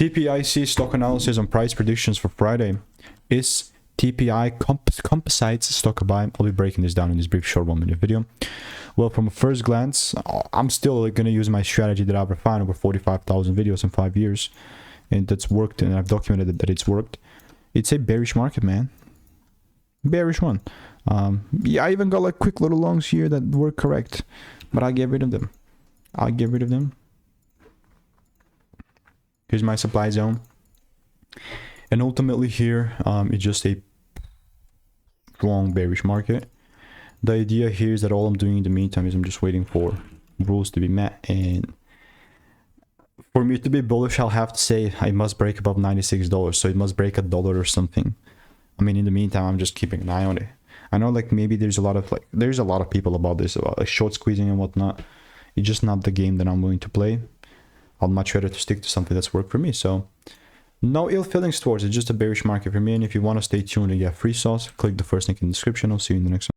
TPIC stock analysis on price predictions for Friday. Is TPI Composites stock a buy? I'll be breaking this down in this brief short 1 minute video. Well, from a first glance, I'm still going to use my strategy that I've refined over 45,000 videos in 5 years, and that's worked, and I've documented that it's worked. It's a bearish market, man. Bearish one. Yeah, I even got like quick little longs here that were correct, but I'll get rid of them. I'll get rid of them. Here's my supply zone. And ultimately here, it's just a strong bearish market. The idea here is that all I'm doing in the meantime is I'm just waiting for rules to be met. And for me to be bullish, I'll have to say I must break above $96. So it must break $1 or something. I mean, in the meantime, I'm just keeping an eye on it. I know like maybe there's a lot of people about this, about like short squeezing and whatnot. It's just not the game that I'm willing to play. I'd much rather to stick to something that's worked for me. So no ill feelings towards it, just a bearish market for me. And if you want to stay tuned and get free sauce, click the first link in the description. I'll see you in the next one.